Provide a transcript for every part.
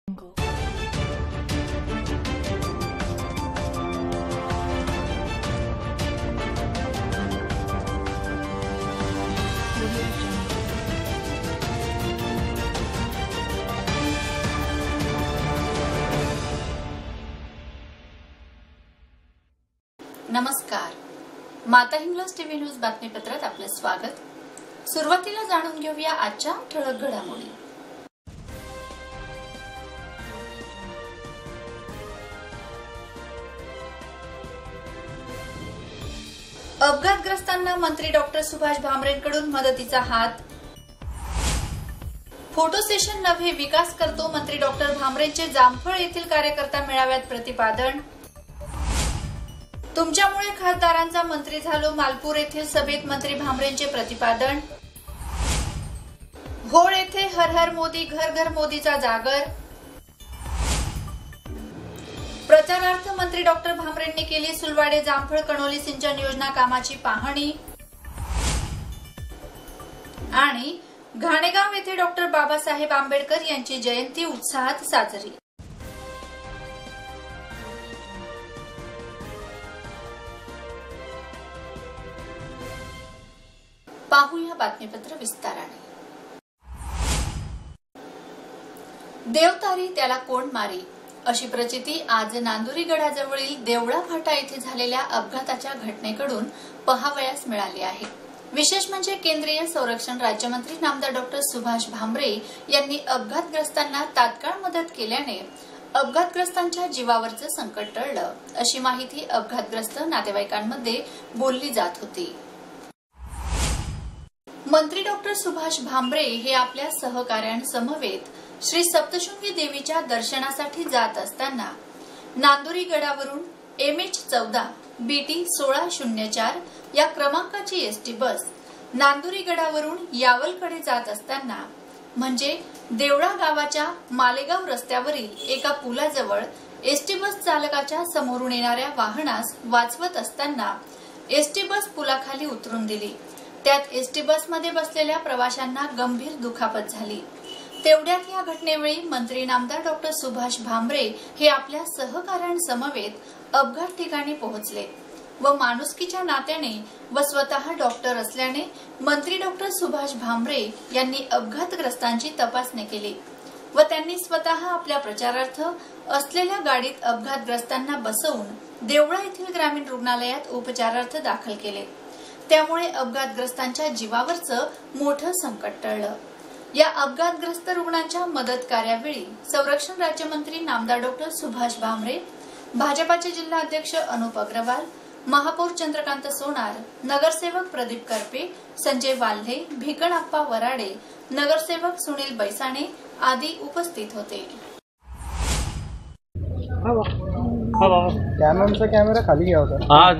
नमस्कार, माता हिंगलोज TV news बातमीपत्रात आपले स्वागत। सुरुवातीला जाणून घेऊया आजच्या ठळक घडामोडी। अपघातग्रस्तांना मंत्री डॉक्टर सुभाष भामरेंकडून मदतीचा हात। फोटो सेशन नव्हे विकास करतो मंत्री डॉक्टर भामरेंचे जामफळ येथील कार्यकर्ता मेळाव्यात प्रतिपादन। तुमच्यामुळे खासदारांचा मंत्री झालो, मालपूर येथील सभेत मंत्री भामरेंचे प्रतिपादन। घोळ येथे हर हर मोदी घर घर मोदीचा जागर। प्रचारार्थ मंत्री डॉक्टर भामरेंनी केली सुलवाडे जामफळ कणोली सिंचन योजना कामाची पाहणी। आणि घाणेगाव येथे डॉक्टर बाबासाहेब आंबेडकर यांची जयंती उत्साहात साजरी। पाहूया बातमीपत्र विस्ताराने। देवतारी त्याला कोण मारी अशी प्रचिती आज नांदुरी गडाजवळील देवळा फाटा येथे झालेल्या अपघाताच्या घटनेकडून पहावयास मिळाली आहे। विशेष म्हणजे केंद्रीय संरक्षण राज्यमंत्री नामदार डॉक्टर सुभाष भामरे यांनी अपघातग्रस्तांना तात्काळ मदत केल्याने अपघातग्रस्तांच्या जीवावरचं संकट टळलं, अशी माहिती अपघातग्रस्त नातेवाईकांमध्ये बोलली जात होती। मंत्री डॉक्टर सुभाष भामरे हे आपल्या सहकाऱ्यांसमवेत श्री सप्तशृंगी देवीच्या दर्शनासाठी जात असताना नांदुरी गडावरून MH14 BT 1604 या क्रमांकाची एसटी बस नांदुरी गडावरून यावलकडे जात असताना म्हणजे देवळा गावाच्या मालेगाव रस्त्यावरील एका पुलाजवळ एसटी बस चालकाच्या समोरून येणाऱ्या वाहनास वाचवत असताना एसटी बस पुलाखाली उतरून दिली। त्यात एसटी बसमध्ये बसलेल्या प्रवाशांना गंभीर दुखापत झाली। तेवढ्यात या घटनेवेळी मंत्री नामदार डॉक्टर सुभाष भामरे हे आपल्या सहकाऱ्यांसमवेत अपघात ठिकाणी पोहोचले व माणुसकीच्या नात्याने व स्वतः डॉक्टर असल्याने मंत्री डॉक्टर सुभाष भामरे यांनी अपघातग्रस्तांची तपासणी केली व त्यांनी स्वतः आपल्या प्रचारार्थ असलेल्या गाडीत अपघातग्रस्तांना बसवून देवळा येथील ग्रामीण रुग्णालयात उपचारार्थ दाखल केले। त्यामुळे अपघातग्रस्तांच्या जीवावरचं मोठं संकट टळलं। या अपघातग्रस्त रुग्णांच्या मदत कार्यावेळी संरक्षण राज्यमंत्री नामदार डॉक्टर सुभाष भामरे, भाजपाचे जिल्हाध्यक्ष अनुप अग्रवाल, महापौर चंद्रकांत सोनार, नगरसेवक प्रदीप करपे, संजय वाल्हे, भिकणप्पा वराडे, नगरसेवक सुनील बैसाणे आदी उपस्थित होते। कॅमेरा खाली घ्या होता। आज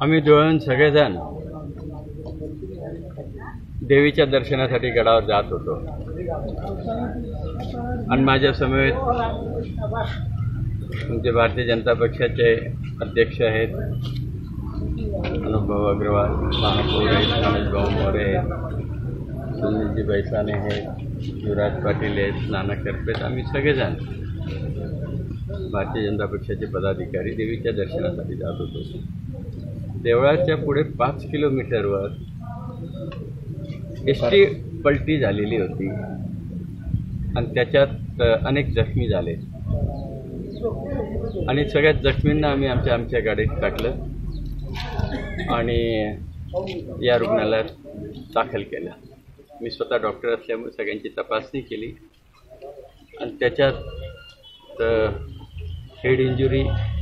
आम्ही दोन सगळेजण देवीच्या दर्शनासाठी गडावर जात होतो आणि माझ्या समवेत आमचे भारतीय जनता पक्षाचे अध्यक्ष आहेत अनुभाऊ अग्रवाल, महापौर आहेत गणेश भाऊ मोरे आहेत, सुनीलजी बैसाणे आहेत, युवराज पाटील आहेत, नाना करपेत, आम्ही सगळेजण भारतीय जनता पक्षाचे पदाधिकारी देवीच्या दर्शनासाठी जात होतो। देवळाच्या पुढे 5 किलोमीटरवर एसटी पलटी झालेली होती आणि त्याच्यात अनेक जखमी झाले आणि सगळ्यात जखमींना आम्ही आमच्या गाडीत टाकलं आणि या रुग्णालयात दाखल केलं। मी स्वतः डॉक्टर असल्यामुळे सगळ्यांची तपासणी केली आणि त्याच्यात हेड इंजुरी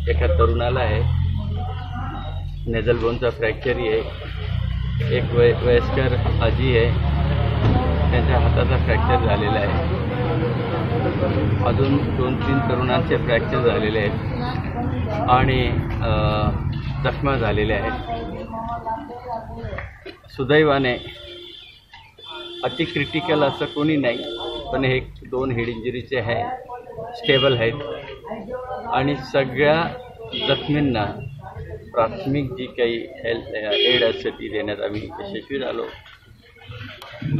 एका तरुणाला आहे, नेझल बोनचा फ्रॅक्चरही आहे, एक वयस्कर आजी आहे त्यांच्या हाताचा फ्रॅक्चर झालेला आहे, अजून 2-3 तरुणांचे फ्रॅक्चर झालेले आहेत आणि जखमा झालेल्या आहेत। सुदैवाने अति क्रिटिकल असं कोणी नाही, पण हे 2 हेड इंजुरीचे आहे, स्टेबल आहेत आणि सगळ्या जखमींना प्राथमिक जी काही हेल्थ एड असते ती देण्यात आम्ही यशस्वी झालो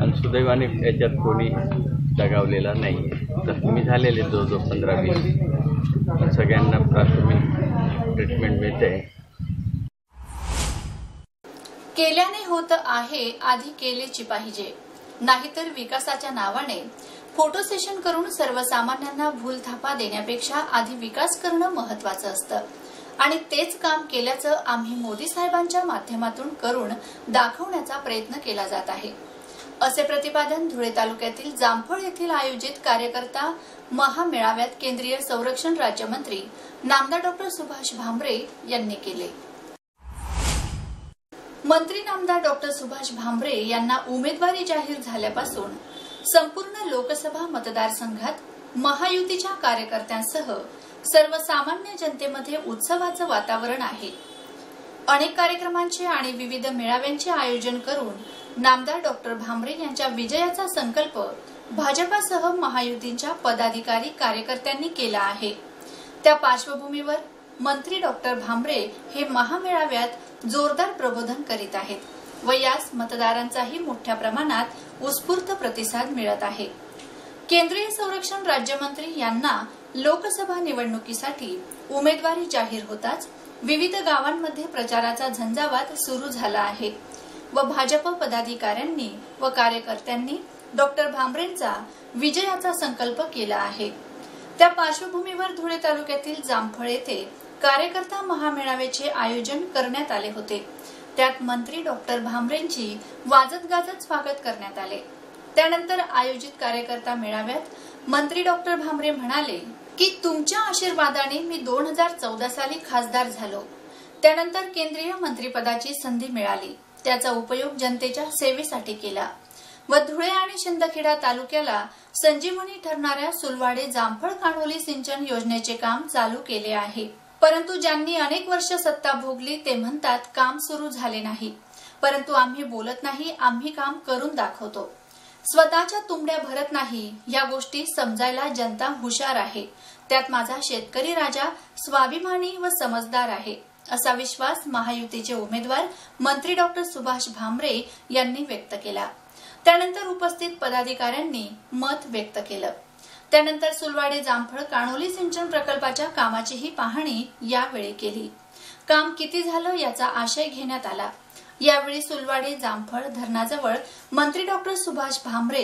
आणि सुदैवाने याच्यात कोणी दगावलेला नाही आहे। झालेले जवळजवळ 15-20 सगळ्यांना प्राथमिक ट्रीटमेंट मिळते. केल्याने होत आहे, आधी केलेची पाहिजे. नाहीतर विकासाच्या नावाने फोटो सेशन करून सर्वसामान्यांना भूलथापा देण्यापेक्षा आधी विकास करणं महत्वाचं असतं आणि तेच काम केल्याचं आम्ही मोदी साहेबांच्या माध्यमातून करून दाखवण्याचा प्रयत्न केला जात आहे, असे प्रतिपादन धुळे तालुक्यातील जामफळ येथील आयोजित कार्यकर्ता महामेळाव्यात केंद्रीय संरक्षण राज्यमंत्री नामदार डॉक्टर सुभाष भामरे यांनी केले. मंत्री नामदार डॉक्टर सुभाष भामरे यांना उमेदवारी जाहीर झाल्यापासून संपूर्ण लोकसभा मतदारसंघात महायुतीच्या कार्यकर्त्यांसह सर्वसामान्य जनतेमध्ये उत्सवाचं वातावरण आहे. अनेक कार्यक्रमांचे आणि विविध मेळाव्यांचे आयोजन करून नामदार डॉक्टर भामरे यांच्या विजयाचा संकल्प भाजपासह महायुतीच्या पदाधिकारी कार्यकर्त्यांनी केला आहे. त्या पार्श्वभूमीवर मंत्री डॉक्टर भामरे हे महामेळाव्यात जोरदार प्रबोधन करीत आहेत व यास मतदारांचाही मोठ्या प्रमाणात उत्स्फूर्त प्रतिसाद मिळत आहे. केंद्रीय संरक्षण राज्यमंत्री यांना लोकसभा निवडणुकीसाठी उमेदवारी जाहीर होताच विविध गावांमध्ये प्रचाराचा झंझावात सुरू झाला आहे व भाजप पदाधिकाऱ्यांनी व कार्यकर्त्यांनी डॉक्टर भामरेंचा विजयाचा संकल्प केला आहे. त्या पार्श्वभूमीवर धुळे तालुक्यातील जामफळ येथे कार्यकर्ता महामेळाव्याचे आयोजन करण्यात आले होते. त्यात मंत्री डॉक्टर भामरेंची वाजत गाजत स्वागत करण्यात आले. त्यानंतर आयोजित कार्यकर्ता मेळाव्यात मंत्री डॉक्टर भामरे म्हणाले की तुमच्या आशीर्वादाने मी 2014 साली खासदार झालो. त्यानंतर केंद्रीय मंत्रिपदाची संधी मिळाली. त्याचा उपयोग जनतेच्या सेवेसाठी केला व धुळे आणि शिंदखेडा तालुक्याला संजीवनी ठरणाऱ्या सुलवाडे जामफळ कान्होली सिंचन योजनेचे काम चालू केले आहे. परंतु ज्यांनी अनेक वर्ष सत्ता भोगली ते म्हणतात काम सुरू झाले नाही. परंतु आम्ही बोलत नाही, आम्ही काम करून दाखवतो. स्वतःच्या तुंबड्या भरत नाही. या गोष्टी समजायला जनता हुशार आहे. त्यात माझा शेतकरी राजा स्वाभिमानी व समजदार आहे, असा विश्वास महायुतीचे उमेदवार मंत्री डॉक्टर सुभाष भामरे यांनी व्यक्त केला. त्यानंतर उपस्थित पदाधिकाऱ्यांनी मत व्यक्त केलं. त्यानंतर सुलवाडे जामफळ कान्होली सिंचन प्रकल्पाच्या कामाचीही पाहणी यावेळी केली. काम किती झालं याचा आशय घेण्यात आला. यावेळी सुलवाडे जामफळ धरणाजवळ मंत्री डॉक्टर सुभाष भामरे,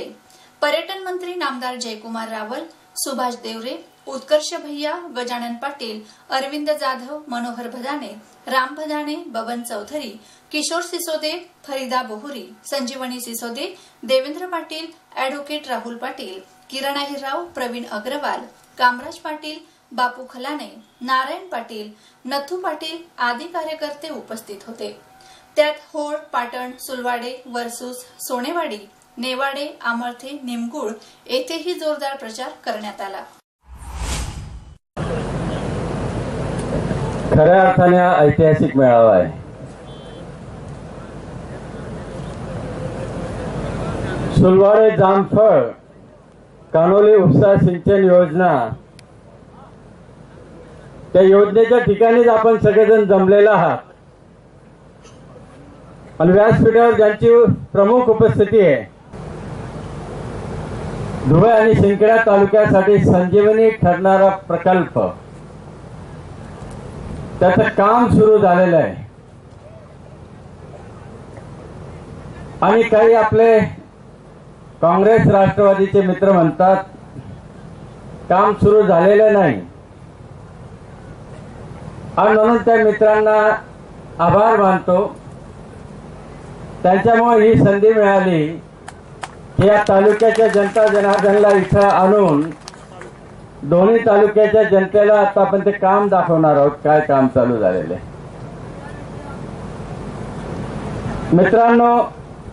पर्यटन मंत्री नामदार जयकुमार रावल, सुभाष देवरे, उत्कर्ष भैया, गजानन पाटील, अरविंद जाधव, मनोहर भदाणे, राम भदाणे, बबन चौधरी, किशोर सिसोदे, फरीदा बोहुरी, संजीवनी सिसोदे, देवेंद्र पाटील, अॅडव्होकेट राहुल पाटील, किरण अहिरराव, प्रवीण अग्रवाल, कामराज पाटील, बापू खलाने, नारायण पाटील, नथू पाटील आदी कार्यकर्ते उपस्थित होते. त्यात होळ, पाटण, सुलवाडे, वर्सूस, सोनेवाडी, नेवाडे, आमळथे, निमगुळ येथेही जोरदार प्रचार करण्यात आला. खऱ्या अर्थाने हा ऐतिहासिक मेळावा आहे. सुलवाडे जामफळ कान्होली उपसा सिंचन योजना, त्या योजनेच्या ठिकाणीच आपण सगळेजण जमलेला आहात आणि व्यासपीठावर ज्यांची प्रमुख उपस्थिती आहे, धुळे आणि शिंदखेडा तालुक्यासाठी संजीवनी ठरणारा प्रकल्प, त्याचं काम सुरू झालेलं आहे. आणि काही आपले काँग्रेस राष्ट्रवादीचे मित्र म्हणतात काम सुरू झालेलं नाही आणि म्हणून त्या मित्रांना आभार मानतो. त्यांच्यामुळे ही संधी मिळाली की या तालुक्याच्या जनता जनार्दनला इथं आणून दोन्ही तालुक्याच्या जनतेला आता आपण ते काम दाखवणार आहोत, काय काम चालू झालेलं आहे. मित्रांनो,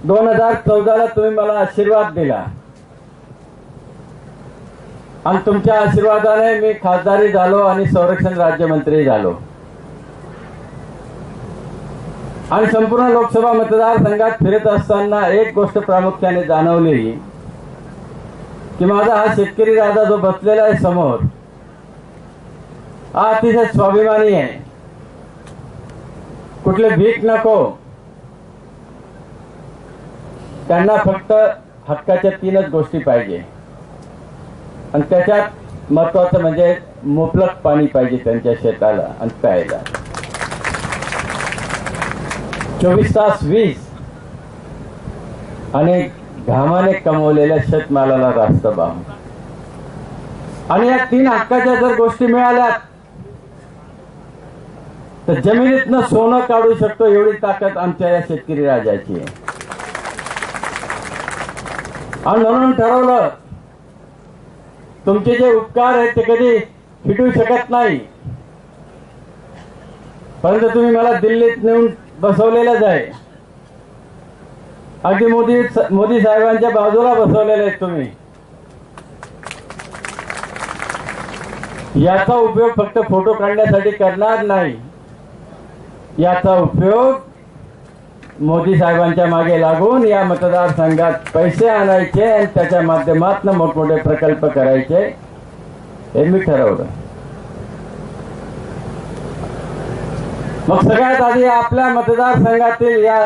2014ला तुम्ही मला आशीर्वाद दिला आणि तुमच्या आशीर्वादाने मी खासदारी झालो आणि संरक्षण राज्यमंत्री झालो आणि संपूर्ण लोकसभा मतदारसंघात फिरत असताना एक गोष्ट प्रामुख्याने जाणवली की माझा हा शेतकरी राजा जो बसलेला आहे समोर, हा अतिशय स्वाभिमानी आहे. कुठले भीक नको, त्यांना फक्त हक्काच्या 3च गोष्टी पाहिजे. आणि त्याच्यात महत्वाचं म्हणजे मुबलक पाणी पाहिजे त्यांच्या शेताला आणि प्यायला. 24 तास वीज आणि घामाने कमवलेल्या शेतमालाला रास्त भाव. आणि या 3 हक्काच्या जर गोष्टी मिळाल्या तर जमिनीतनं सोनं काढू शकतो एवढी ताकद आमच्या या शेतकरी राजाची आहे. आणि म्हणून ठरवलं तुमचे जे उपकार आहेत ते कधी फिटू शकत नाही, परंतु तुम्ही मला दिल्लीत नेऊन बसवलेलंच आहे. अगदी मोदी साहेबांच्या बाजूला बसवलेले आहेत तुम्ही. याचा उपयोग फक्त फोटो काढण्यासाठी करणार नाही, याचा उपयोग मोदी साहेबांच्या मागे लागून या मतदारसंघात पैसे आणायचे आणि त्याच्या माध्यमातून मोठमोठे प्रकल्प करायचे हे मी ठरवलं. मग सगळ्यात आधी आपल्या मतदारसंघातील या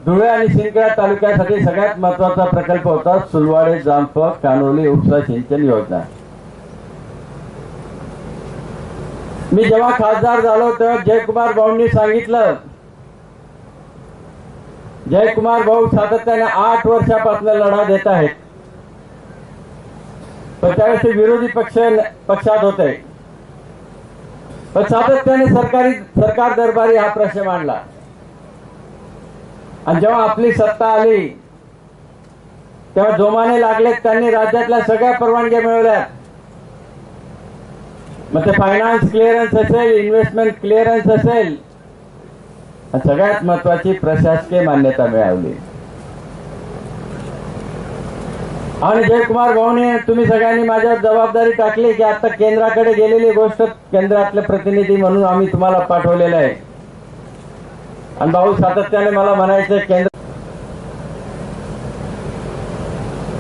धुळे आणि शिंदखेडा तालुक्यासाठी सगळ्यात महत्वाचा प्रकल्प होता सुलवाडे जामफळ कानोली उपसा सिंचन योजना. मी जेव्हा खासदार झालो तेव्हा जयकुमार भाऊंनी सांगितलं, जयकुमार भाऊ सातत्याने 8 वर्षापासून लढा देत आहेत, पण त्यावेळेस ते विरोधी पक्षात होते, पण सातत्याने सरकार दरबारी हा प्रश्न मांडला. आणि जेव्हा आपली सत्ता आली तेव्हा जोमाने लागले, त्यांनी राज्यातल्या सगळ्या परवानग्या मिळवल्या. मग ते फायनान्स क्लिअरन्स असेल, इन्व्हेस्टमेंट क्लिअरन्स असेल, सगळ्यात महत्वाची प्रशासकीय मान्यता मिळवली. आणि जयकुमार भाऊने तुम्ही सगळ्यांनी माझ्यावर जबाबदारी टाकली की आता केंद्राकडे गेलेली गोष्ट केंद्रातले प्रतिनिधी म्हणून आम्ही तुम्हाला पाठवलेलं आहे. आणि भाऊ सातत्याने मला म्हणायचं केंद्र.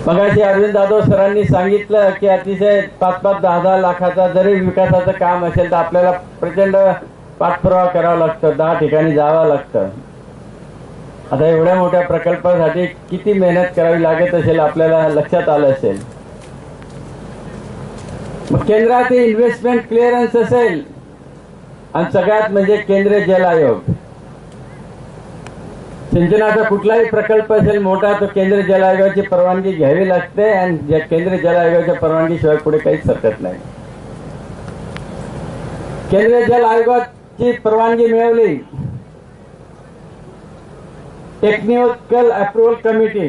मगाशी अरविंद जाधव सरांनी सांगितलं की अतिशय 5-10 लाखाचा जरी विकासाचं काम असेल तर आपल्याला प्रचंड पाठपुरावा करावा लागतो, 10 ठिकाणी जावं लागतं. आता एवढ्या मोठ्या प्रकल्पासाठी किती मेहनत करावी लागत असेल आपल्याला लक्षात आलं असेल. मग केंद्रात इन्व्हेस्टमेंट क्लिअरन्स असेल आणि सगळ्यात म्हणजे केंद्रीय जल आयोग. सिंचनाचा कुठलाही प्रकल्प असेल मोठा तो केंद्रीय जल आयोगाची परवानगी घ्यावी लागते आणि केंद्रीय जल आयोगाच्या परवानगीशिवाय पुढे काहीच सरकत नाही. केंद्रीय जल आयोगाची परवानगी मिळवली. टेक्निकल अप्रुव्हल कमिटी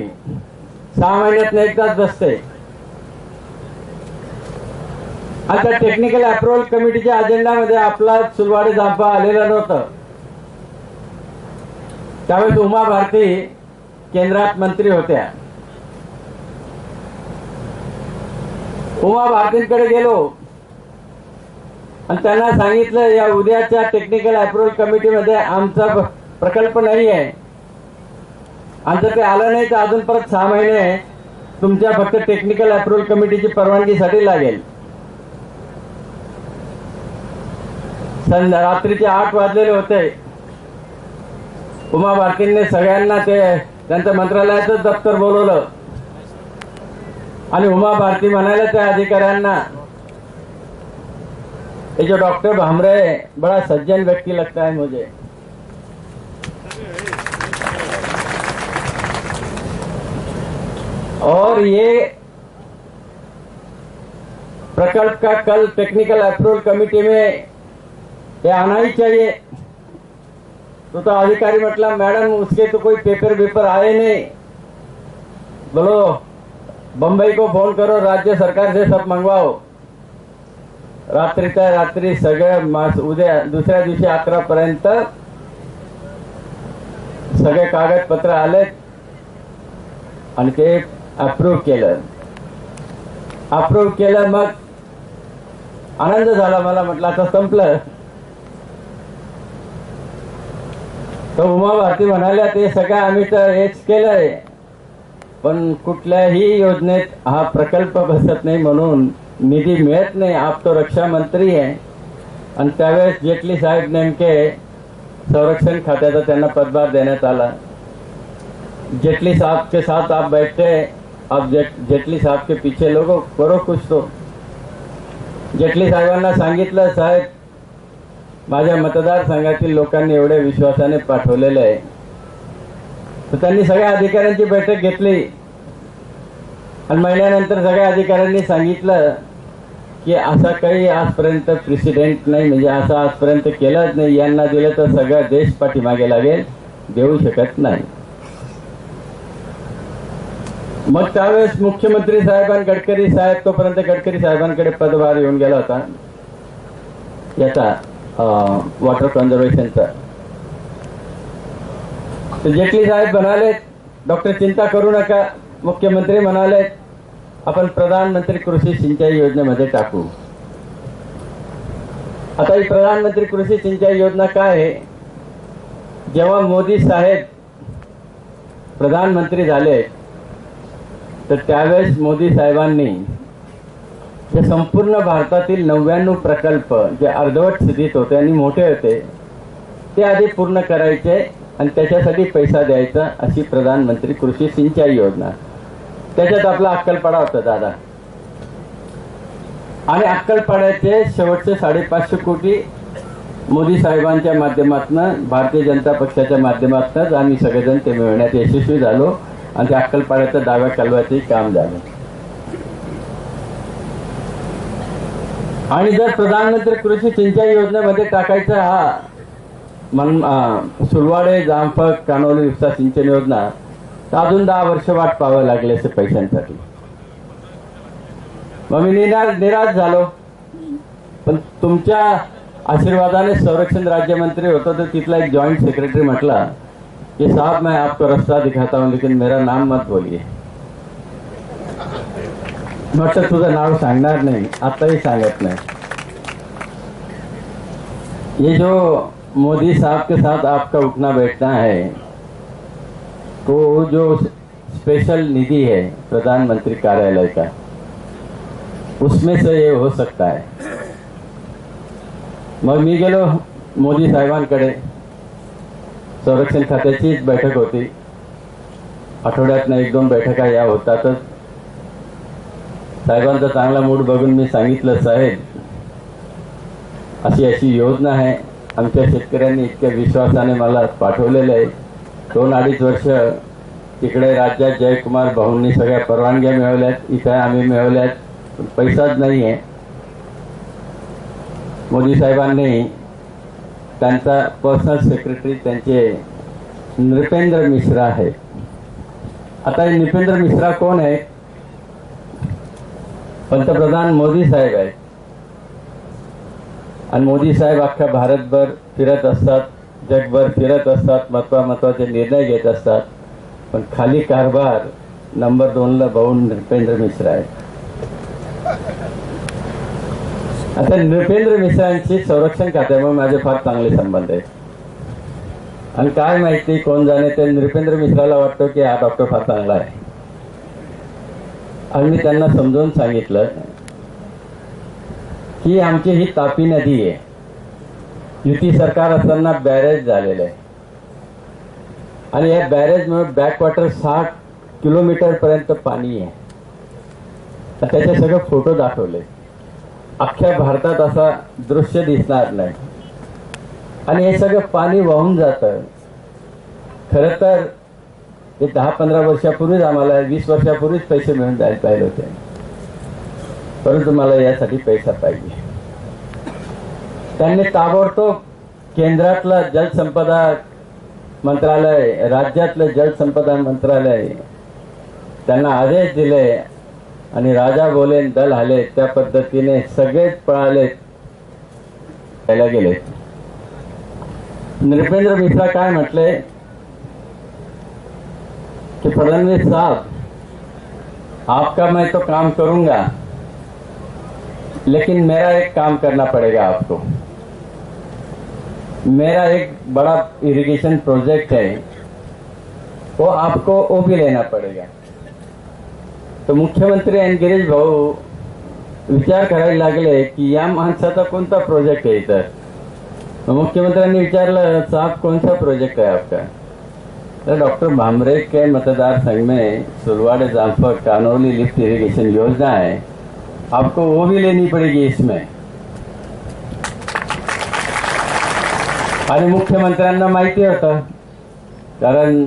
6 महिन्यात एकदाच बसते. आता टेक्निकल अप्रुव्हल कमिटीच्या अजेंडामध्ये आपला सुलवाडे जामफळ आलेलं नव्हतं. त्यावेळेस उमा भारती केंद्रात मंत्री होत्या. उमा भारतींकडे गेलो आणि त्यांना सांगितलं या उद्याच्या टेक्निकल अप्रुव्हल कमिटीमध्ये आमचा प्रकल्प नाही आहे, आणि जर ते आलं नाही तर अजून परत 6 महिने तुमच्या फक्त टेक्निकल अप्रुव्हल कमिटीची परवानगीसाठी लागेल. रात्रीचे 8 वाजलेले होते. उमा भारतींनी सगळ्यांना त्यांचं मंत्रालयाचं दप्तर बोलवलं आणि उमा भारती म्हणाले त्या अधिकाऱ्यांना, ये जो डॉक्टर भामरे बड़ा सज्जन व्यक्ति लगता है मुझे. और ये प्रकल्प का कल टेक्निकल अप्रूवल कमिटी में ये आना ही चाहिए. तो अधिकारी मतलब मैडम उसके तो कोई पेपर आए नहीं, बोलो बंबई को फोन करो, राज्य सरकार से सब मंगवाओ. रात्रीच्या रात्री सगळं उद्या दुसऱ्या दिवशी 11 पर्यंत सगळे कागदपत्र आले आणि ते अप्रूव्ह केलं. मग आनंद झाला मला. म्हटलं आता संपलं. तर उमा भारती म्हणाल्या ते सगळं आम्ही तर हेच केलंय, पण कुठल्याही योजनेत हा प्रकल्प बसत नाही म्हणून निधी मिळत नाही. आप तो रक्षा मंत्री आहे. आणि त्यावेळेस जेटली साहेब नेमके संरक्षण खात्याचा त्यांना पदभार देण्यात आला. जेटली साहब के साथ आप बैठे अब जेटली साहब के पीछे लोगों करो कुछ तो. जेटली साहेबांना सांगितलं, साहेब माझ्या मतदारसंघातील लोकांनी एवढे विश्वासाने पाठवलेलं आहे. तर त्यांनी सगळ्या अधिकाऱ्यांची बैठक घेतली आणि महिन्यानंतर सगळ्या अधिकाऱ्यांनी सांगितलं की असा काही आजपर्यंत प्रेसिडेंट नाही, म्हणजे असं आजपर्यंत केलंच नाही. यांना दिलं तर सगळा देश पाठीमागे लागेल, देऊ शकत नाही. मग त्यावेळेस मुख्यमंत्री गडकरी साहेब, तोपर्यंत गडकरी साहेबांकडे पदभार येऊन गेला होता याचा वॉटर कन्झर्वेशनचा. तर जेटली साहेब म्हणाले, डॉक्टर चिंता करू नका. मुख्यमंत्री म्हणाले आपण प्रधानमंत्री कृषी सिंचाई योजनेमध्ये टाकू. आता ही प्रधानमंत्री कृषी सिंचाई योजना काय आहे? जेव्हा मोदी साहेब प्रधानमंत्री झाले तर त्यावेळेस मोदी साहेबांनी जे संपूर्ण भारतातील 99 प्रकल्प जे अर्धवट स्थितीत होते आणि मोठे होते ते आधी पूर्ण करायचे आणि त्याच्यासाठी पैसा द्यायचा, अशी प्रधानमंत्री कृषी सिंचाई योजना. त्याच्यात आपला अक्कलपाडा होता दादा. आणि अक्कलपाड्याचे शेवटचे 550 कोटी मोदी साहेबांच्या माध्यमातून, भारतीय जनता पक्षाच्या माध्यमातूनच आम्ही सगळेजण ते मिळवण्यात यशस्वी झालो आणि ते अक्कलपाड्याचं डाव्या कालव्याचंही काम झालं. आणि जर प्रधानमंत्री कृषी सिंचाई योजनेमध्ये टाकायचा हा सुलवाडे जामफळ कानोली उपसा सिंचन योजना, तर अजून 10 वर्ष वाट पाहावं लागले असे पैशांसाठी. मग मी निराश झालो. पण तुमच्या आशीर्वादाने संरक्षण राज्यमंत्री होतो तर तिथला एक जॉइंट सेक्रेटरी म्हटला कि साहब मैं आपको रास्ता दिखाता हूं लेकिन मेरा नाम मत बोलिए. म्हटलं तुझं नाव सांगणार नाही, आताही सांगत नाही. ये जो मोदी साहब के साथ आपका उठना बैठना है, तो जो स्पेशल निधि है प्रधानमंत्री कार्यालय का, उसमें से ये हो सकता है. मग मी गेलो मोदी साहेबांकडे. संरक्षण खात्याचीच बैठक होती. आठवड्यातनं 1-2 बैठका या होतातच. साहेबांचा चांगला मूड बघून मी सांगितलं, साहेब अशी अशी योजना आहे, आमच्या शेतकऱ्यांनी इतक्या विश्वासाने मला पाठवलेलं आहे. 2-2.5 वर्ष तिकडे राज्यात जयकुमार भाऊंनी सगळ्या परवानग्या मिळवल्यात, इथे आम्ही मिळवल्यात, पण पैसाच नाही आहे. मोदी साहेबांनी त्यांचा पर्सनल सेक्रेटरी त्यांचे नृपेंद्र मिश्रा आहे. आता हे नृपेंद्र मिश्रा कोण आहे? पंतप्रधान मोदी साहेब आहेत. आणि मोदी साहेब अख्ख्या भारतभर फिरत असतात, जगभर फिरत असतात, महत्वाचे निर्णय घेत असतात. पण खाली कारभार नंबर 2ला भाऊ नृपेंद्र मिश्रा आहे. आता नृपेंद्र मिश्रांशी संरक्षण खात्यामुळे माझे फार चांगले संबंध आहेत. आणि काय माहिती कोण जाणे ते नृपेंद्र मिश्राला वाटतं की हा डॉक्टर फार चांगला आहे. आणि मी त्यांना समजावून सांगितलं की आमची ही तापी नदी आहे, युती सरकार असताना बॅरेज झालेलं आहे आणि या बॅरेजमुळे बॅकवॉटर 60 किलोमीटर पर्यंत पाणी आहे. त्याचे सगळे फोटो दाखवले. अख्ख्या भारतात असा दृश्य दिसणार नाही. आणि हे सगळं पाणी वाहून जातं. खरं तर हे 10-15 वर्षापूर्वीच आम्हाला 20 वर्षापूर्वीच पैसे मिळून जायला पाहिजे होते, परंतु मला यासाठी पैसा पाहिजे. त्यांनी ताबडतोब केंद्रातलं जलसंपदा मंत्रालय, राज्यातलं जलसंपदा मंत्रालय त्यांना आदेश दिले आणि राजा बोले दल आले, त्या पद्धतीने सगळेच पळाले गेले. नृपेंद्र मिश्रा काय म्हटले कि फडणवीस साहब आपका मैं तो काम करूंगा लेकिन मेरा एक काम करना पड़ेगा आपको. मेरा एक बड़ा इरिगेशन प्रोजेक्ट है, वो आपको वो भी लेना पड़ेगा. तो मुख्यमंत्री आणि गिरीश भाऊ विचार करायला लागले की या माणसाचा कोणता प्रोजेक्ट आहे इथं. मुख्यमंत्र्यांनी विचारलं, साहब कौन सा प्रोजेक्ट है आपका? तो डॉक्टर भामरे के मतदार संघ में सुलवाड़े जामफर कानौली लिफ्ट इरिगेशन योजना है, आपको वो भी लेनी पड़ेगी इसमें। आणि मुख्यमंत्र्यांना माहिती होतं, कारण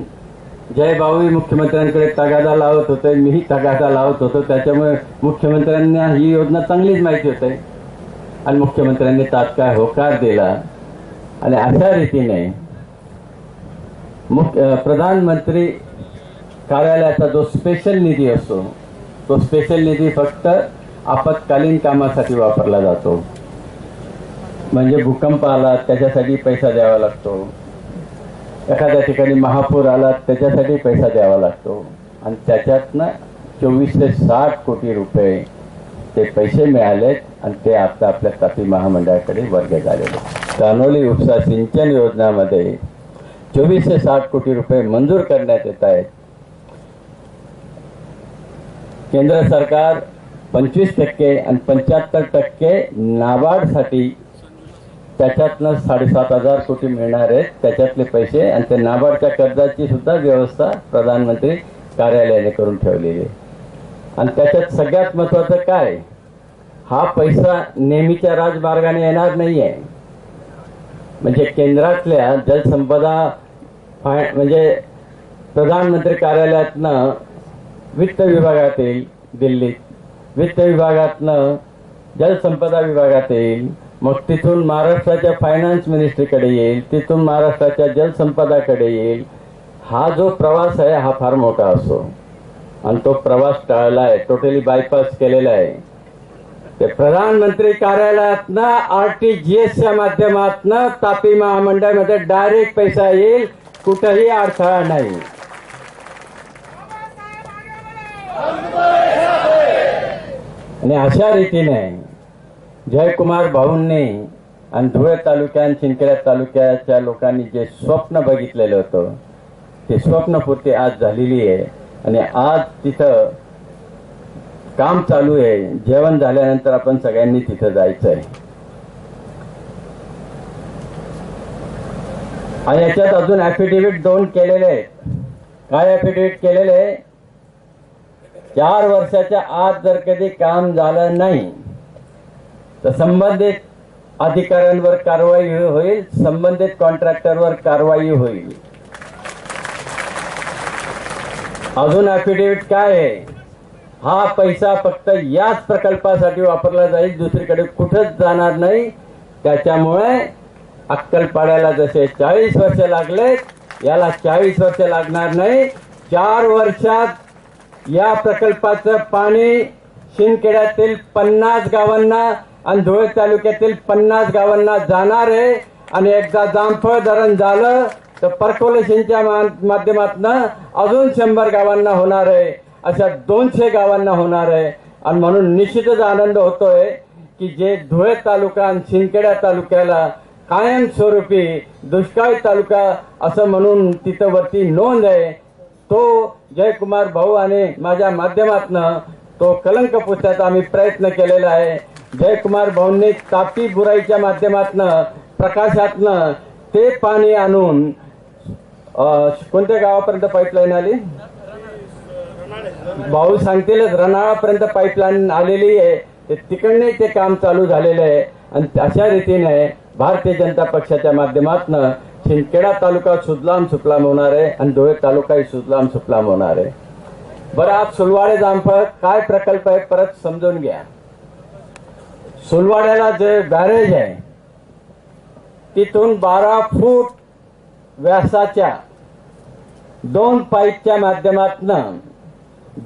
जय भाऊही मुख्यमंत्र्यांकडे तगादा लावत होते, मीही तगादा लावत होतो, त्याच्यामुळे मुख्यमंत्र्यांना ही योजना चांगलीच माहिती होते आणि मुख्यमंत्र्यांनी तात्काळ होकार दिला आणि अशा रीतीने प्रधानमंत्री कार्यालयाचा जो स्पेशल निधी असतो, तो स्पेशल निधी फक्त आपत्कालीन कामासाठी वापरला जातो। म्हणजे भूकंप आला त्याच्यासाठी पैसा द्यावा लागतो, एखाद्या ठिकाणी महापूर आला त्याच्यासाठी पैसा द्यावा लागतो आणि त्याच्यातनं 24 ते 60 कोटी रुपये ते पैसे मिळालेत आणि ते आता आपल्या तापी महामंडळाकडे वर्ग झालेले। कानोली उपसा सिंचन योजनामध्ये 24 ते 60 कोटी रुपये मंजूर करण्यात येत आहेत। केंद्र सरकार 25% आणि 75% नाबार्डसाठी त्याच्यातनं 7,500 कोटी मिळणार आहेत, त्याच्यातले पैसे आणि ते नाबार्डच्या कर्जाची सुद्धा व्यवस्था प्रधानमंत्री कार्यालयाने करून ठेवलेली। आणि त्याच्यात सगळ्यात महत्वाचं काय, हा पैसा नेहमीच्या राजमार्गाने येणार नाहीये। म्हणजे केंद्रातल्या जलसंपदा म्हणजे प्रधानमंत्री कार्यालयातनं वित्त विभागात येईल, दिल्लीत वित्त विभागातनं जलसंपदा विभागात येईल, मग तिथून महाराष्ट्राच्या फायनान्स मिनिस्ट्रीकडे येईल, तिथून महाराष्ट्राच्या जलसंपदाकडे येईल। हा जो प्रवास आहे हा फार मोठा असतो आणि तो प्रवास टाळला आहे, टोटली बायपास केलेला आहे। ते प्रधानमंत्री कार्यालयातनं RTGSच्या माध्यमातनं तापी महामंडळामध्ये डायरेक्ट पैसा येईल, कुठेही अडथळा नाही। आणि अशा रीतीने जयकुमार भाऊंनी आणि धुळे तालुक्या आणि शिंदखेडा तालुक्याच्या लोकांनी जे स्वप्न बघितलेलं होतं ते स्वप्नपूर्ती आज झालेली आहे आणि आज तिथं काम चालू आहे। जेवण झाल्यानंतर आपण सगळ्यांनी तिथं जायचंय आणि याच्यात अजून ऍफिडेव्हिट 2 केलेले आहेत। काय ऍफिडेव्हिट केलेले आहे, 4 वर्षाच्या आत जर कधी काम झालं नाही तर संबंधित अधिकाऱ्यांवर कारवाई होईल, संबंधित कॉन्ट्रॅक्टरवर कारवाई होईल। अजून ऍफिडेव्हिट काय आहे, हा पैसा फक्त याच प्रकल्पासाठी वापरला जाईल, दुसरीकडे कुठंच जाणार नाही। त्याच्यामुळे अक्कलपाड्याला जसे 40 वर्ष लागले, याला 40 वर्ष लागणार नाही। 4 वर्षात या प्रकल्पाचं पाणी शिंदखेड्यातील 50 गावांना आणि धुळे तालुक्यातील 50 गावांना जाणार आहे आणि एकदा जामफळ धरण झालं तर पर्कोलेशनच्या माध्यमातून अजून 100 गावांना होणार आहे, अशा 200 गावांना होणार आहे। आणि म्हणून निश्चितच आनंद होतोय की जे धुळे तालुका आणि शिंदखेडा तालुक्याला कायमस्वरूपी दुष्काळी तालुका असं म्हणून तिथं वरती नोंद आहे, तो जयकुमार भाऊ आणि माझ्या माध्यमातनं तो कलंक पुसण्याचा आम्ही प्रयत्न केलेला आहे। जयकुमार भाऊंनी तापी बुराईच्या माध्यमातनं प्रकाशातनं ते पाणी आणून कोणत्या गावापर्यंत पाईपलाईन आली, भाऊ सांगतीलच, रनाळापर्यंत पाईपलाईन आलेली आहे, ते तिकडने ते काम चालू झालेलं आहे। आणि अशा रीतीने भारतीय जनता पक्षाच्या माध्यमातून शिंदखेडा तालुका सुजलाम सुफलाम होणार आहे आणि धुळे तालुकाही सुजलाम सुफलाम होणार आहे। बरं, आज सुलवाडे जामफळ काय प्रकल्प आहे परत समजून घ्या। सुलवाड्याला जे बॅरेज आहे तिथून 12 फूट व्यासाच्या 2 पाईपच्या माध्यमातून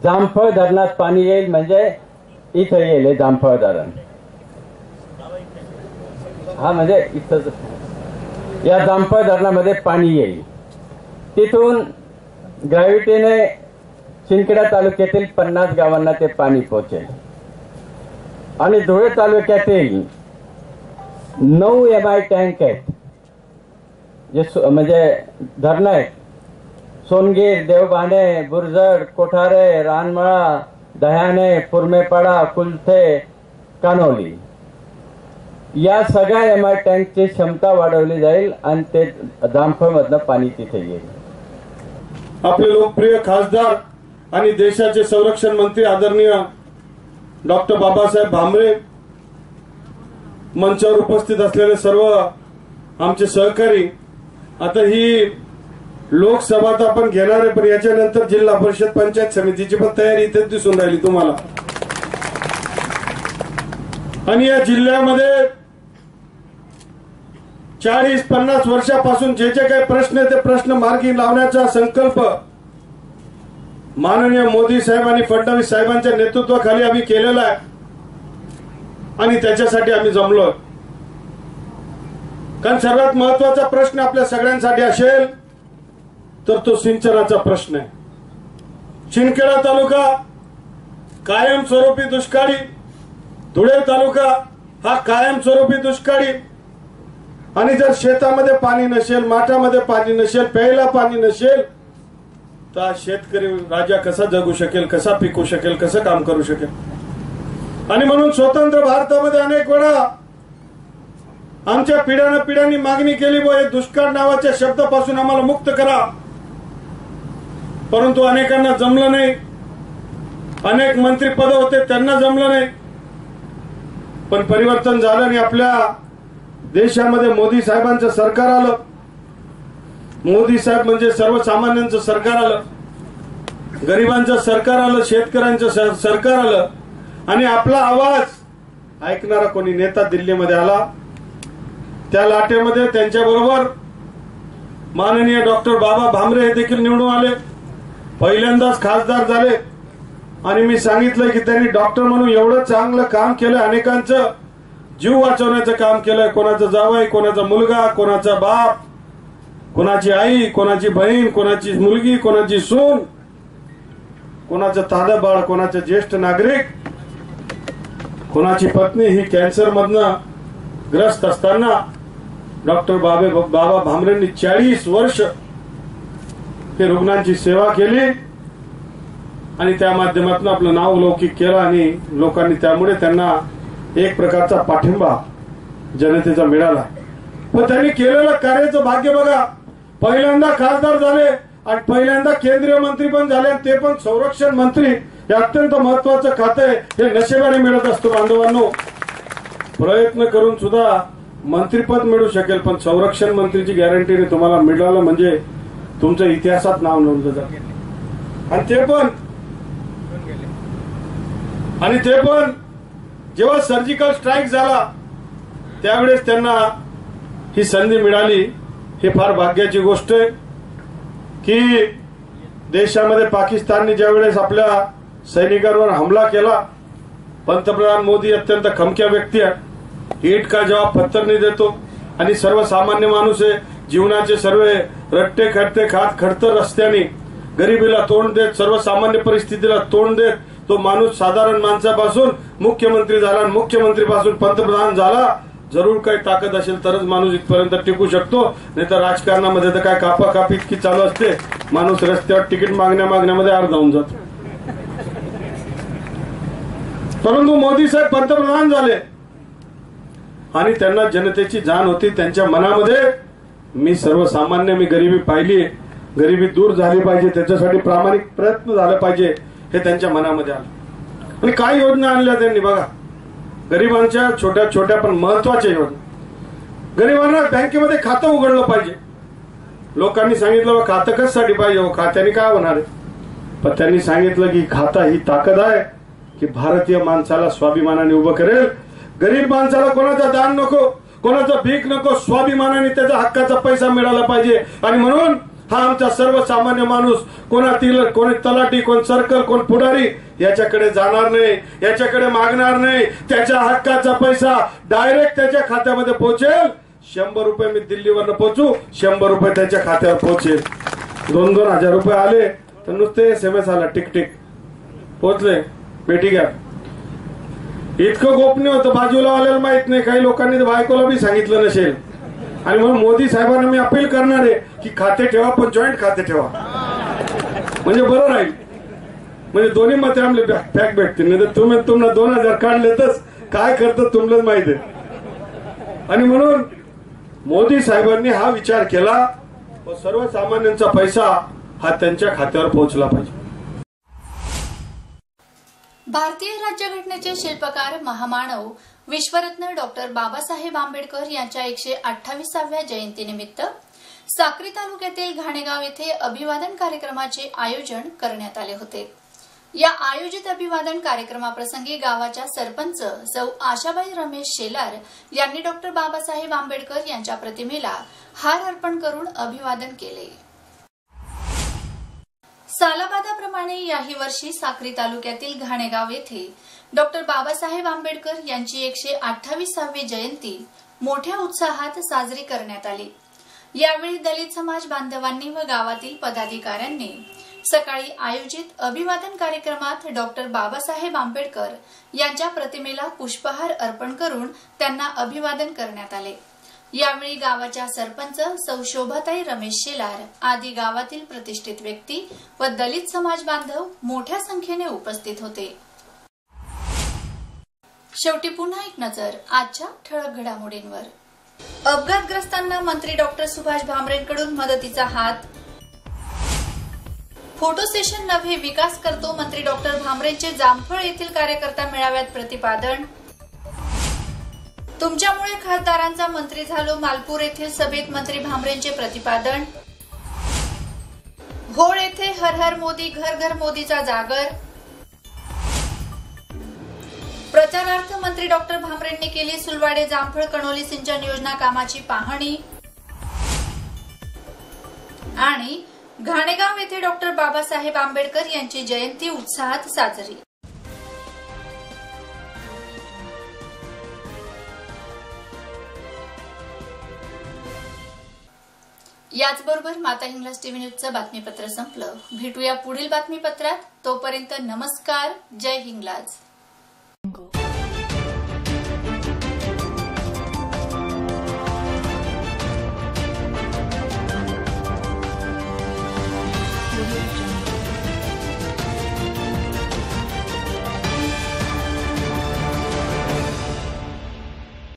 जामफळ धरणात पाणी येईल, म्हणजे इथं येईल जामफळ धरण। हा म्हणजे इथं या जामफळ धरणामध्ये पाणी येईल, तिथून ग्रॅव्हिटीने शिंदखेडा तालुक्यातील 50 गावांना ते पाणी पोहोचेल आणि धुळे तालुक्यातील 9 MI टँक आहेत, जे म्हणजे धरणं आहेत, सोनगीर, देवबाणे, बुरजड, कोठारे, रानमळा, दह्याने, पुरमेपाडा, कुलथे, कानोली, या सगळ्या MI टँकची क्षमता वाढवली जाईल आणि ते जामफळ मधनं पाणी तिथे येईल। आपले लोकप्रिय खासदार आणि देशाचे संरक्षण मंत्री आदरणीय डॉक्टर बाबासाहेब भामरे, मंचावर उपस्थित असलेले सर्व आमचे सहकारी, आता ही लोकसभा तर आपण घेणार आहे, पण याच्यानंतर जिल्हा परिषद पंचायत समितीची पण तयारी इथेच दिसून राहिली तुम्हाला. आणि या जिल्ह्यामध्ये 40-50 वर्षापासून जे जे काही प्रश्न ते प्रश्न मार्गी लावण्याचा संकल्प माननीय मोदी साहेब आणि फडणवीस साहेबांच्या नेतृत्वाखाली आम्ही केलेला आहे आणि त्याच्यासाठी आम्ही जमलो. कारण सर्वात महत्वाचा प्रश्न आपल्या सगळ्यांसाठी असेल तर तो सिंचनाचा प्रश्न आहे. शिंदखेडा तालुका कायमस्वरूपी दुष्काळी, धुळे तालुका हा कायमस्वरूपी दुष्काळी. आणि जर शेतामध्ये पाणी नसेल, माठामध्ये पाणी नसेल, प्यायला पाणी नसेल तर शेतकरी राजा कसा जगू शकेल, कसा पिकू शकेल, कसं काम करू शकेल. आणि म्हणून स्वतंत्र भारतामध्ये अनेक वेळा आमच्या पिढ्यानी मागणी केली, हे दुष्काळ नावाच्या शब्दापासून आम्हाला मुक्त करा. परंतु अनेकांना जमलं नाही. अनेक मंत्रीपद होते, त्यांना जमलं नाही. पण परिवर्तन झालं आणि आपल्या देशामध्ये मोदी साहेबांचं सरकार आलं. मोदी साहेब म्हणजे सर्वसामान्यांचं सरकार आलं, गरिबांचं सरकार आलं, शेतकऱ्यांचं सरकार आलं. आणि आपला आवाज ऐकणारा कोणी नेता दिल्लीमध्ये आला. त्या लाटेमध्ये त्यांच्याबरोबर माननीय डॉक्टर बाबा भामरे हे देखील निवडून आले, पहिल्यांदाच खासदार झाले. आणि मी सांगितलं की त्यांनी डॉक्टर म्हणून एवढं चांगलं काम केलं, अनेकांचं जीव वाचवण्याचं काम केलंय. कोणाचा जावई, कोणाचा मुलगा, कोणाचा बाप, कोणाची आई, कोणाची बहीण, कोणाची मुलगी, कोणाची सून, कोणाचं तादं बाळ, कोणाचं ज्येष्ठ नागरिक, कोणाची पत्नी ही कॅन्सर मधनं ग्रस्त असताना डॉक्टर बाबा भामरेंनी 40 वर्ष हे रुग्णांची सेवा केली आणि त्या माध्यमातून आपलं नाव लौकिक केलं. आणि लोकांनी त्यामुळे त्यांना एक प्रकारचा पाठिंबा जनतेचा मिळाला. पण त्यांनी केलेलं कार्याचं भाग्य बघा, पहिल्यांदा खासदार झाले आणि पहिल्यांदा केंद्रीय मंत्री पण झाले, ते पण संरक्षण मंत्री. हे अत्यंत महत्वाचं खातं आहे, हे नशिबाने मिळत असतं बांधवांनो. प्रयत्न करून सुद्धा मंत्रीपद मिळू शकेल, पण संरक्षण मंत्रीची गॅरंटीने तुम्हाला मिळालं म्हणजे तुमचं इतिहासात नाव नोंदलं जातं. आणि ते पण जेव्हा सर्जिकल स्ट्राईक झाला त्यावेळेस त्यांना ही संधी मिळाली. ही फार भाग्याची गोष्ट आहे की देशामध्ये पाकिस्तानने ज्यावेळेस आपल्या सैनिकांवर हमला केला, पंतप्रधान मोदी अत्यंत खमक्या व्यक्ती आहे. ईट का जवाब पत्थरने देतो आणि सर्वसामान्य माणूस आहे, जीवनाचे सर्व रट्टे खट्टे खात खडतर रस्त्याने गरिबीला तोंड देत, सर्वसामान्य परिस्थितीला तोंड देत तो माणूस साधारण माणसापासून मुख्यमंत्री झाला आणि मुख्यमंत्रीपासून पंतप्रधान झाला. जरूर काही ताकद असेल तरच माणूस इथपर्यंत टिकू शकतो, नाही तर राजकारणामध्ये तर काय कापाकापी इतकी चालू असते, माणूस रस्त्यावर तिकीट मागण्यामध्ये अर्ध होऊन जातो. परंतु मोदी साहेब पंतप्रधान झाले आणि त्यांना जनतेची जाण होती. त्यांच्या मनामध्ये मी सर्वसामान्य, मी गरिबी पाहिली, गरिबी दूर झाली पाहिजे, त्याच्यासाठी प्रामाणिक प्रयत्न झाला पाहिजे, हे त्यांच्या मनामध्ये आलं. आणि काय योजना आणल्या त्यांनी बघा, गरिबांच्या छोट्या छोट्या पण महत्वाच्या योजना. गरिबांना बँकेमध्ये खातं उघडलं पाहिजे. लोकांनी सांगितलं खातं कशासाठी पाहिजे, खात्याने काय होणार आहे. पण त्यांनी सांगितलं की खाता ही ताकद आहे की भारतीय माणसाला स्वाभिमानाने उभं करेल. गरीब माणसाला कोणाचा दान नको, कोणाचा भीक नको, स्वाभिमानाने त्याचा हक्काचा पैसा मिळाला पाहिजे. आणि म्हणून हा आमचा सर्वसामान्य माणूस कोणी तलाठी, कोण सर्कल, कोण पुढारी याच्याकडे जाणार नाही, याच्याकडे मागणार नाही. त्याच्या हक्काचा पैसा डायरेक्ट त्याच्या खात्यामध्ये पोहोचेल. 100 रुपये मी दिल्लीवरनं पोहोचू, 100 रुपये त्याच्या खात्यावर पोहोचेल. 2-2 हजार रुपये आले तर नुसते SMS आला, टिक टिक पोहोचले, पेटी घ्या. इतकं गोपनीय होतं, बाजूला आलेलं माहित नाही. काही लोकांनी तर बायकोला बी सांगितलं नसेल. आणि म्हणून मोदी साहेबांना मी अपील करणार आहे की खाते ठेवा, पण जॉईंट खाते ठेवा, म्हणजे बरं राहील. म्हणजे दोन्ही मते आमले पॅक भेटतील. नाही तर तुम्ही 2000 काढले तर काय करतात तुम्हालाच माहिती आहे. आणि म्हणून मोदी साहेबांनी हा विचार केला, सर्वसामान्यांचा पैसा हा त्यांच्या खात्यावर पोहोचला पाहिजे. भारतीय राज्यघटनेचे शिल्पकार महामानव विश्वरत्न डॉक्टर बाबासाहेब आंबेडकर यांच्या 128व्या जयंतीनिमित्त साक्री तालुक्यातील घाणेगाव येथे अभिवादन कार्यक्रमाचे आयोजन करण्यात आले होते. या आयोजित अभिवादन कार्यक्रमाप्रसंगी गावाच्या सरपंच सौ आशाबाई रमेश शेलार यांनी डॉक्टर बाबासाहेब आंबेडकर यांच्या प्रतिमेला हार अर्पण करून अभिवादन केले. सालाबादाप्रमाणे याही वर्षी साक्री तालुक्यातील घाणेगाव येथे डॉक्टर बाबासाहेब आंबेडकर यांची 128वी जयंती मोठ्या उत्साहात साजरी करण्यात आली. यावेळी दलित समाज बांधवांनी व गावातील पदाधिकाऱ्यांनी सकाळी आयोजित अभिवादन कार्यक्रमात डॉक्टर बाबासाहेब आंबेडकर यांच्या प्रतिमेला पुष्पहार अर्पण करून त्यांना अभिवादन करण्यात आले. यावेळी गावाच्या सरपंच सौ शोभाताई रमेश शेलार आदी गावातील प्रतिष्ठित व्यक्ती व दलित समाज बांधव मोठ्या संख्येने उपस्थित होते. शेवटी पुन्हा एक नजर आजच्या ठळक घडामोडींवर. अपघातग्रस्तांना मंत्री डॉक्टर सुभाष भामरेंकडून मदतीचा हात. फोटो सेशन नव्हे विकास करतो मंत्री डॉक्टर भामरेंचे जामफळ येथील कार्यकर्ता मेळाव्यात प्रतिपादन. तुमच्यामुळे खासदारांचा मंत्री झालो मालपूर येथील सभेत मंत्री भामरेंचे प्रतिपादन. भोळ येथे हर हर मोदी घर घर मोदीचा जागर. प्रचारार्थ मंत्री डॉक्टर भामरेंनी केली सुलवाडे जामफळ कणोली सिंचन योजना कामाची पाहणी. आणि घाणेगाव येथे डॉक्टर बाबासाहेब आंबेडकर यांची जयंती उत्साहात साजरी. याचबरोबर माता हिंगलाज टीव्ही न्यूजचं बातमीपत्र संपलं. भेटूया पुढील बातमीपत्रात. तोपर्यंत नमस्कार. जय हिंगलाज.